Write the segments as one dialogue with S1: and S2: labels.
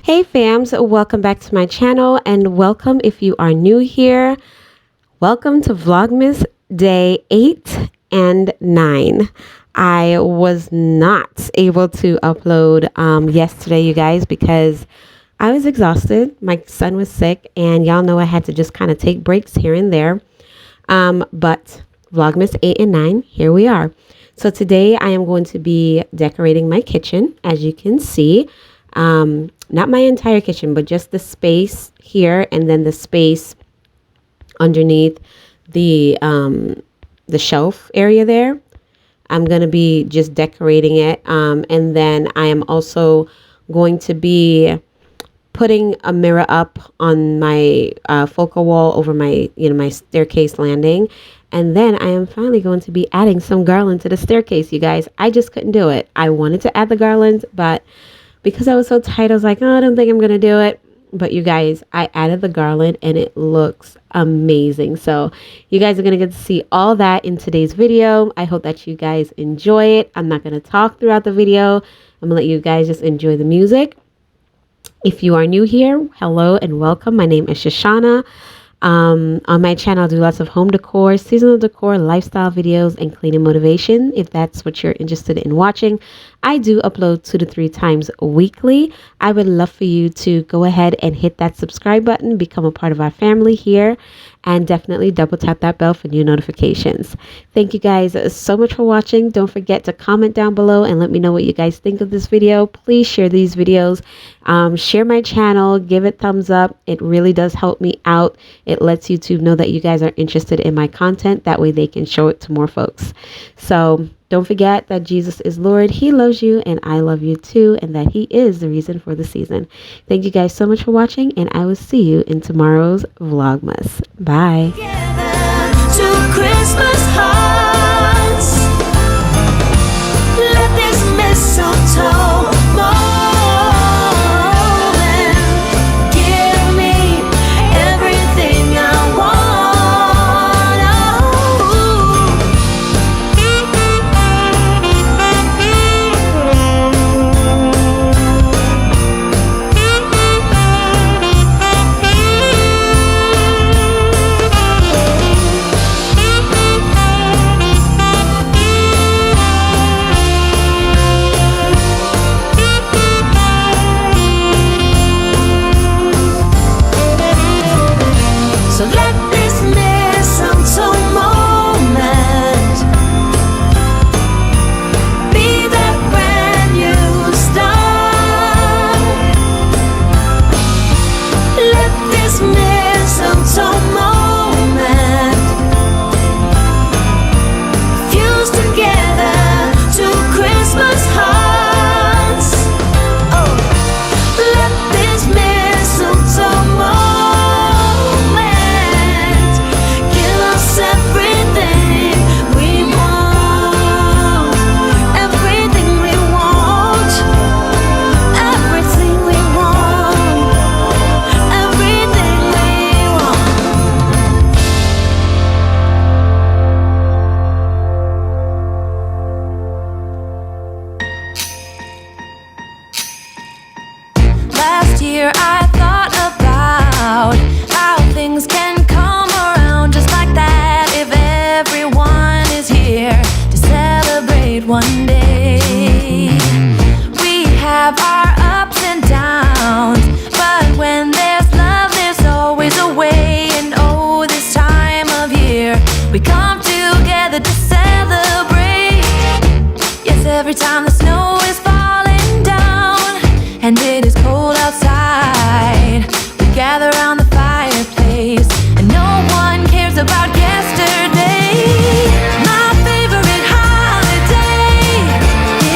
S1: Hey fams, welcome back to my channel and welcome if you are new here. Welcome to Vlogmas day 8 and 9. I was not able to upload yesterday, you guys, because I was exhausted. My son was sick and y'all know I had to just kind of take breaks here and there. But Vlogmas 8 and 9, here we are. So today I am going to be decorating my kitchen, as you can see. Not my entire kitchen, but just the space here and then the space underneath the shelf area there. I'm going to be just decorating it. And then I am also going to be putting a mirror up on my focal wall over my, my staircase landing. And then I am finally going to be adding some garland to the staircase, you guys. I just couldn't do it. I wanted to add the garland, but because I was so tight, I was like, oh, I don't think I'm going to do it. But you guys, I added the garland and it looks amazing. So you guys are going to get to see all that in today's video. I hope that you guys enjoy it. I'm not going to talk throughout the video. I'm going to let you guys just enjoy the music. If you are new here, hello and welcome. My name is Shushana. On my channel, I do lots of home decor, seasonal decor, lifestyle videos, and cleaning motivation. If that's what you're interested in watching, I do upload 2 to 3 times weekly. I would love for you to go ahead and hit that subscribe button, become a part of our family here, and definitely double tap that bell for new notifications. Thank you guys so much for watching. Don't forget to comment down below and let me know what you guys think of this video. Please share these videos, share my channel, give it thumbs up. It really does help me out. It lets YouTube know that you guys are interested in my content. That way they can show it to more folks. So don't forget that Jesus is Lord. He loves you and I love you too, and that he is the reason for the season. Thank you guys so much for watching, and I will see you in tomorrow's Vlogmas. Bye.
S2: Here I thought about how things can come around just like that if everyone is here to celebrate one day. We have our ups and downs, but when there's love there's always a way. And oh, this time of year we come together to celebrate. Yes, every time the snow is falling down and it is cold outside, we gather around the fireplace and no one cares about yesterday. My favorite holiday,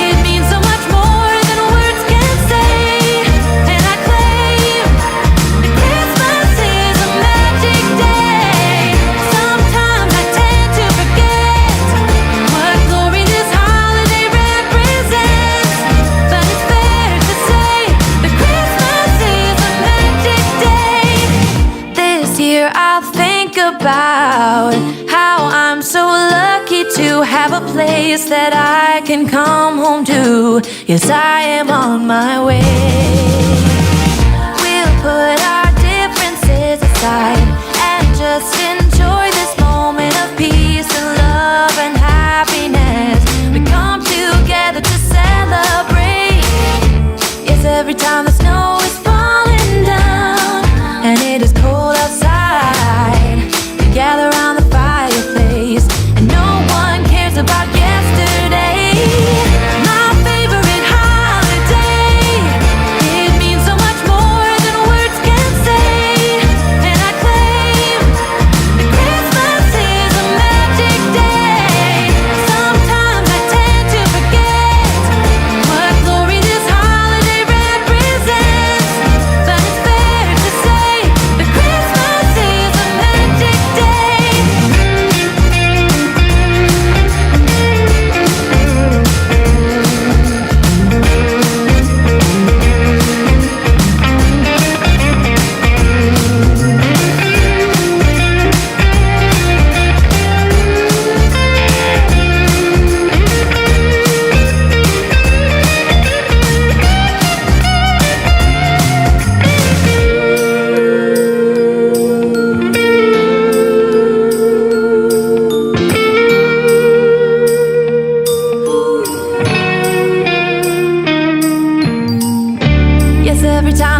S2: it means so much more than words can say. And I claim that Christmas is a magic day. Sometimes I tend to forget what glory this holiday represents, but it's fair to say that Christmas is a magic day. This year I'll think about how I'm so lucky to have a place that I can come home to. Yes, I am on my way.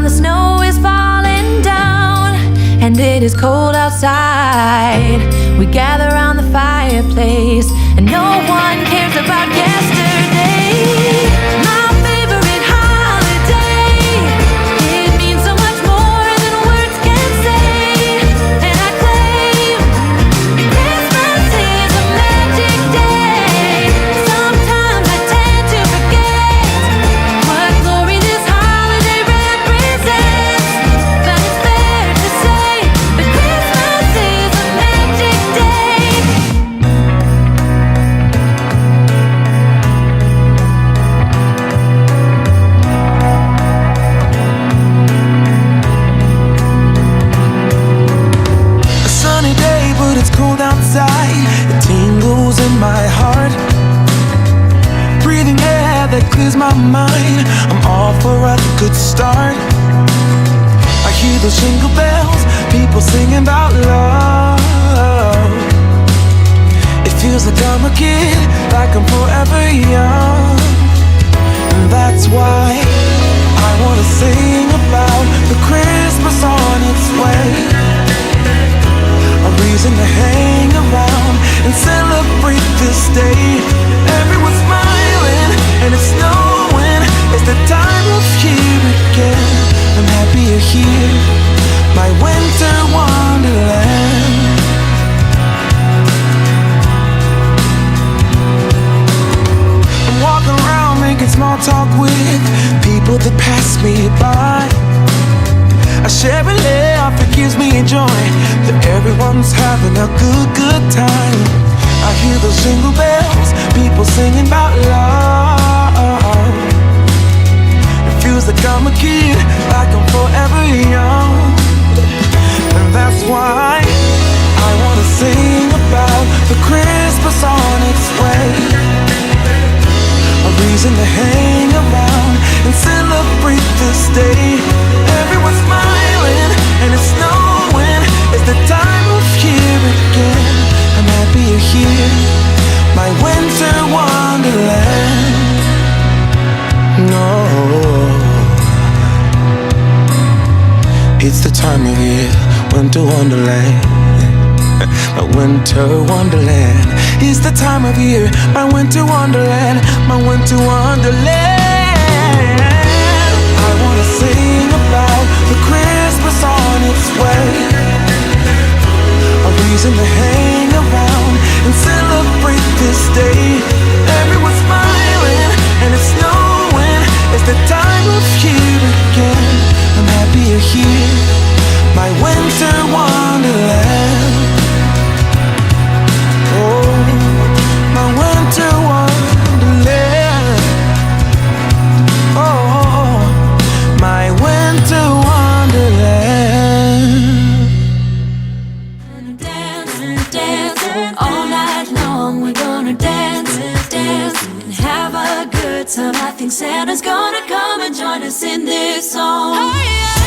S2: the snow is falling down and it is cold outside. We gather around the fireplace and no one cares about yesterday. My favorite holiday, it means so much more than words can say. And I claim Christmas is a magic day. Sometimes I tend to forget what glory this holiday represents. But it's fair to say that Christmas is a magic day.
S3: A sunny day, but it's cold outside. It tingles in my heart. Breathing air that clears my mind. I'm all for a good start. I hear those jingle bells, people singing about love. It feels like I'm a kid, like I'm forever young. And that's why I wanna sing about the Christmas on its way. A reason to hang around and celebrate this day. Everyone's smiling and it's snowing. It's the time of year again. I'm happy you're here, my winter wonderland. I'm walking around making small talk with people that pass me by. I share a laugh, it gives me joy that everyone's having a good time. I hear those jingle bells, people singing about love. It feels like I'm a kid, like I'm forever young. And that's why I wanna sing about the Christmas on its way. A reason to hang around and celebrate this day. Everyone's smiling and it's snowing. It's the time of year again. I'm happy you're here, my winter wonderland. No, it's the time of year, winter wonderland. My winter wonderland. It's the time of year, my winter wonderland, my winter wonderland. I wanna sing about the Christmas on its way. A reason to hang around and celebrate this day. Everyone's smiling and it's snowing. It's the time of year again. I'm happy you're here, my winter wonderland. Oh, my winter wonderland. Oh, my winter wonderland.
S2: Dance, dance, all night long. We're gonna dance, dance, and have a good time. I think Santa's gonna come and join us in this song. Oh, yeah.